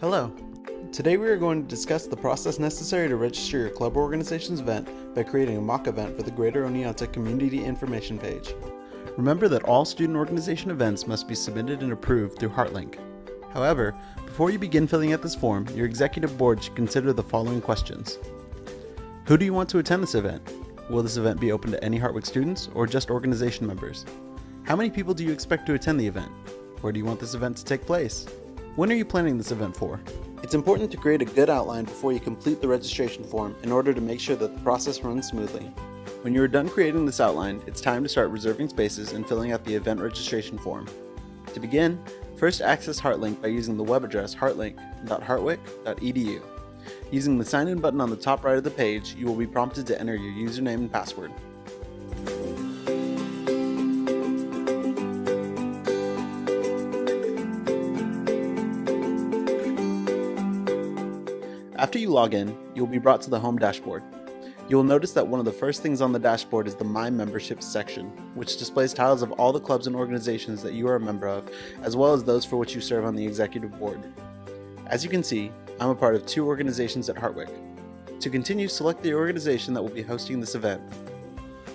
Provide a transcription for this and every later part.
Hello. Today we are going to discuss the process necessary to register your club or organization's event by creating a mock event for the Greater Oneonta Community Information page. Remember that all student organization events must be submitted and approved through Hartwick. However, before you begin filling out this form, your executive board should consider the following questions. Who do you want to attend this event? Will this event be open to any Hartwick students or just organization members? How many people do you expect to attend the event? Where do you want this event to take place? When are you planning this event for? It's important to create a good outline before you complete the registration form in order to make sure that the process runs smoothly. When you are done creating this outline, it's time to start reserving spaces and filling out the event registration form. To begin, first access Hartwick by using the web address hartwick.hartwick.edu. Using the sign-in button on the top right of the page, you will be prompted to enter your username and password. After you log in, you will be brought to the home dashboard. You will notice that one of the first things on the dashboard is the My Memberships section, which displays titles of all the clubs and organizations that you are a member of, as well as those for which you serve on the executive board. As you can see, I'm a part of 2 organizations at Hartwick. To continue, select the organization that will be hosting this event.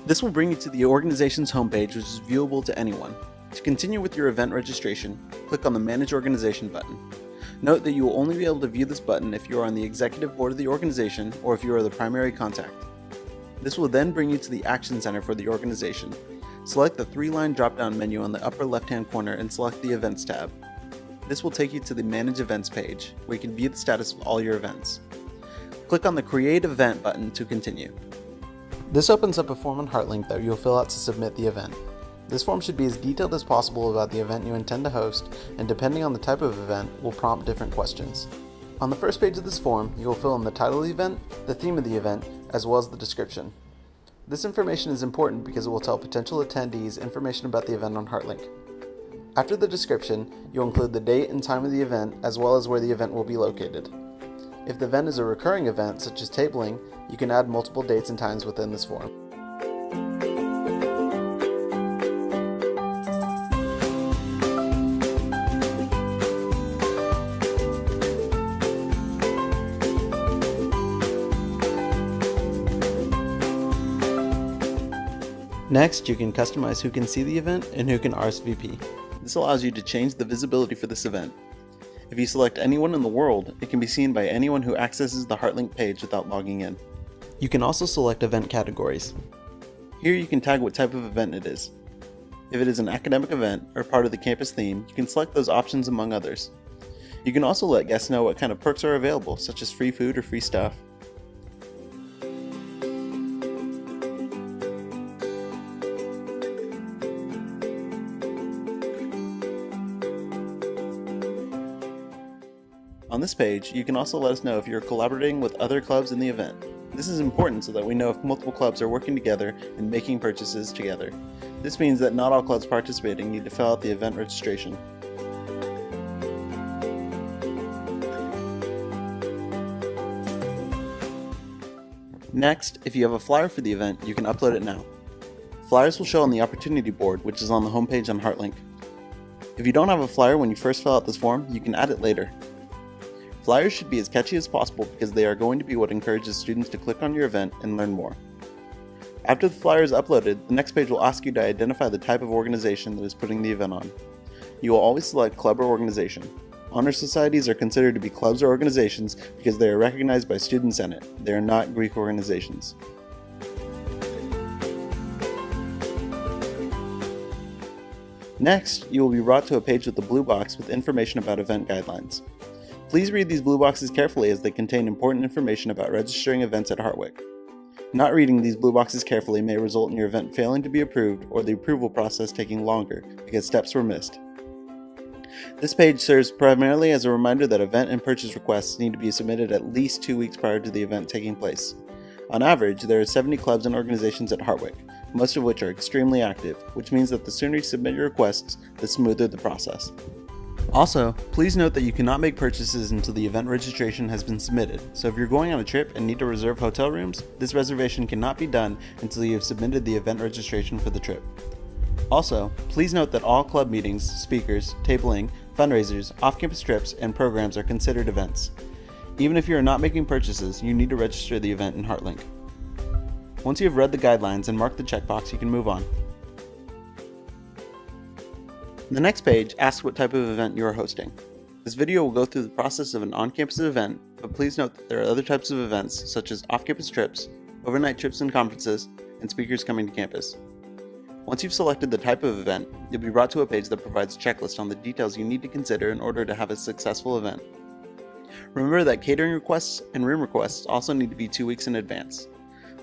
This will bring you to the organization's homepage, which is viewable to anyone. To continue with your event registration, click on the Manage Organization button. Note that you will only be able to view this button if you are on the executive board of the organization or if you are the primary contact. This will then bring you to the Action Center for the organization. Select the 3-line drop-down menu on the upper left-hand corner and select the Events tab. This will take you to the Manage Events page, where you can view the status of all your events. Click on the Create Event button to continue. This opens up a form on Hartwick that you'll fill out to submit the event. This form should be as detailed as possible about the event you intend to host, and depending on the type of event, will prompt different questions. On the first page of this form, you will fill in the title of the event, the theme of the event, as well as the description. This information is important because it will tell potential attendees information about the event on Hartwick. After the description, you'll include the date and time of the event, as well as where the event will be located. If the event is a recurring event, such as tabling, you can add multiple dates and times within this form. Next, you can customize who can see the event and who can RSVP. This allows you to change the visibility for this event. If you select anyone in the world, it can be seen by anyone who accesses the Hartwick page without logging in. You can also select event categories. Here you can tag what type of event it is. If it is an academic event or part of the campus theme, you can select those options among others. You can also let guests know what kind of perks are available, such as free food or free stuff. On this page, you can also let us know if you're collaborating with other clubs in the event. This is important so that we know if multiple clubs are working together and making purchases together. This means that not all clubs participating need to fill out the event registration. Next, if you have a flyer for the event, you can upload it now. Flyers will show on the opportunity board, which is on the homepage on Hartwick. If you don't have a flyer when you first fill out this form, you can add it later. Flyers should be as catchy as possible because they are going to be what encourages students to click on your event and learn more. After the flyer is uploaded, the next page will ask you to identify the type of organization that is putting the event on. You will always select club or organization. Honor societies are considered to be clubs or organizations because they are recognized by Student Senate. They are not Greek organizations. Next, you will be brought to a page with the blue box with information about event guidelines. Please read these blue boxes carefully as they contain important information about registering events at Hartwick. Not reading these blue boxes carefully may result in your event failing to be approved or the approval process taking longer because steps were missed. This page serves primarily as a reminder that event and purchase requests need to be submitted at least 2 weeks prior to the event taking place. On average, there are 70 clubs and organizations at Hartwick, most of which are extremely active, which means that the sooner you submit your requests, the smoother the process. Also, please note that you cannot make purchases until the event registration has been submitted, so if you're going on a trip and need to reserve hotel rooms, this reservation cannot be done until you have submitted the event registration for the trip. Also, please note that all club meetings, speakers, tabling, fundraisers, off-campus trips, and programs are considered events. Even if you are not making purchases, you need to register the event in Hartwick. Once you have read the guidelines and marked the checkbox, you can move on. The next page asks what type of event you are hosting. This video will go through the process of an on-campus event, but please note that there are other types of events such as off-campus trips, overnight trips and conferences, and speakers coming to campus. Once you've selected the type of event, you'll be brought to a page that provides a checklist on the details you need to consider in order to have a successful event. Remember that catering requests and room requests also need to be 2 weeks in advance.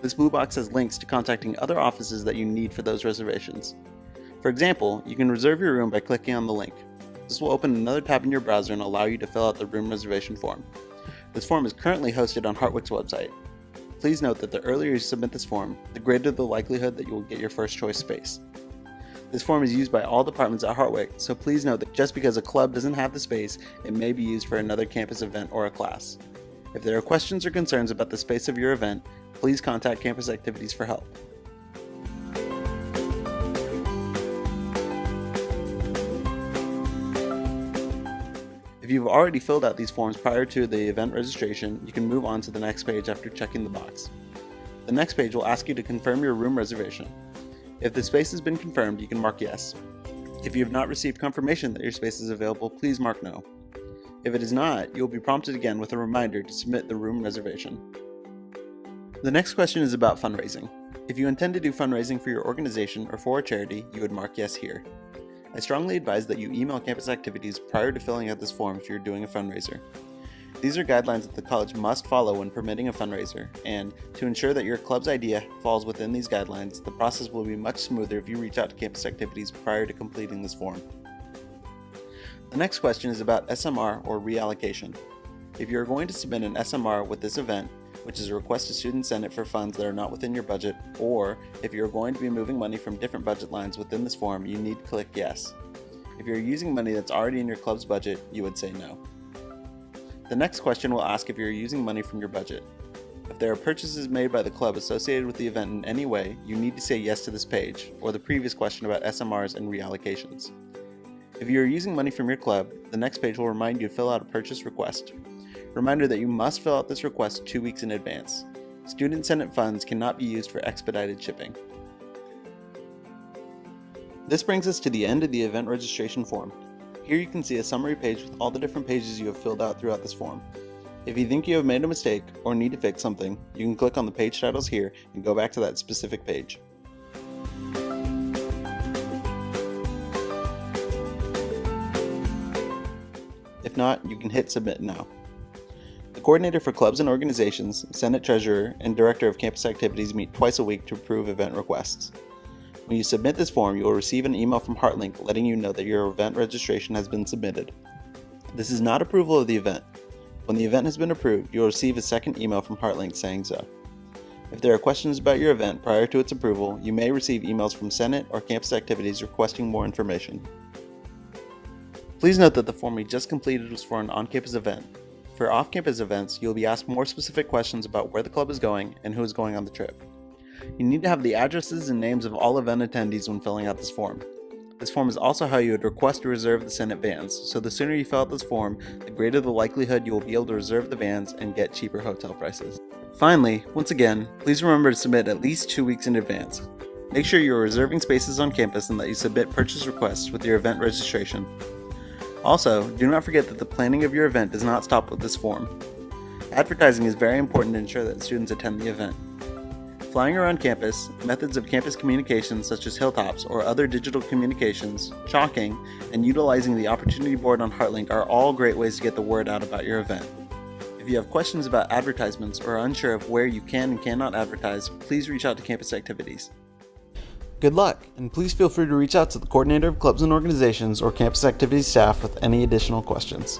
This blue box has links to contacting other offices that you need for those reservations. For example, you can reserve your room by clicking on the link. This will open another tab in your browser and allow you to fill out the room reservation form. This form is currently hosted on Hartwick's website. Please note that the earlier you submit this form, the greater the likelihood that you will get your first choice space. This form is used by all departments at Hartwick, so please note that just because a club doesn't have the space, it may be used for another campus event or a class. If there are questions or concerns about the space of your event, please contact Campus Activities for help. If you've already filled out these forms prior to the event registration, you can move on to the next page after checking the box. The next page will ask you to confirm your room reservation. If the space has been confirmed, you can mark yes. If you have not received confirmation that your space is available, please mark no. If it is not, you will be prompted again with a reminder to submit the room reservation. The next question is about fundraising. If you intend to do fundraising for your organization or for a charity, you would mark yes here. I strongly advise that you email Campus Activities prior to filling out this form if you're doing a fundraiser. These are guidelines that the college must follow when permitting a fundraiser, and to ensure that your club's idea falls within these guidelines, the process will be much smoother if you reach out to Campus Activities prior to completing this form. The next question is about SMR or reallocation. If you are going to submit an SMR with this event, which is a request to Student Senate for funds that are not within your budget, or if you're going to be moving money from different budget lines within this form, you need to click yes. If you're using money that's already in your club's budget, you would say no. The next question will ask if you're using money from your budget. If there are purchases made by the club associated with the event in any way, you need to say yes to this page, or the previous question about SMRs and reallocations. If you are using money from your club, the next page will remind you to fill out a purchase request. Reminder that you must fill out this request 2 weeks in advance. Student Senate funds cannot be used for expedited shipping. This brings us to the end of the event registration form. Here you can see a summary page with all the different pages you have filled out throughout this form. If you think you have made a mistake or need to fix something, you can click on the page titles here and go back to that specific page. If not, you can hit submit now. The coordinator for clubs and organizations, Senate Treasurer, and Director of Campus Activities meet twice a week to approve event requests. When you submit this form, you will receive an email from HeartLink letting you know that your event registration has been submitted. This is not approval of the event. When the event has been approved, you will receive a second email from HeartLink saying so. If there are questions about your event prior to its approval, you may receive emails from Senate or Campus Activities requesting more information. Please note that the form we just completed was for an on-campus event. For off-campus events, you will be asked more specific questions about where the club is going and who is going on the trip. You need to have the addresses and names of all event attendees when filling out this form. This form is also how you would request to reserve the Senate vans, so the sooner you fill out this form, the greater the likelihood you will be able to reserve the vans and get cheaper hotel prices. Finally, once again, please remember to submit at least 2 weeks in advance. Make sure you are reserving spaces on campus and that you submit purchase requests with your event registration. Also, do not forget that the planning of your event does not stop with this form. Advertising is very important to ensure that students attend the event. Flying around campus, methods of campus communication such as Hilltops or other digital communications, chalking, and utilizing the opportunity board on HeartLink are all great ways to get the word out about your event. If you have questions about advertisements or are unsure of where you can and cannot advertise, please reach out to Campus Activities. Good luck, and please feel free to reach out to the coordinator of clubs and organizations or Campus Activities staff with any additional questions.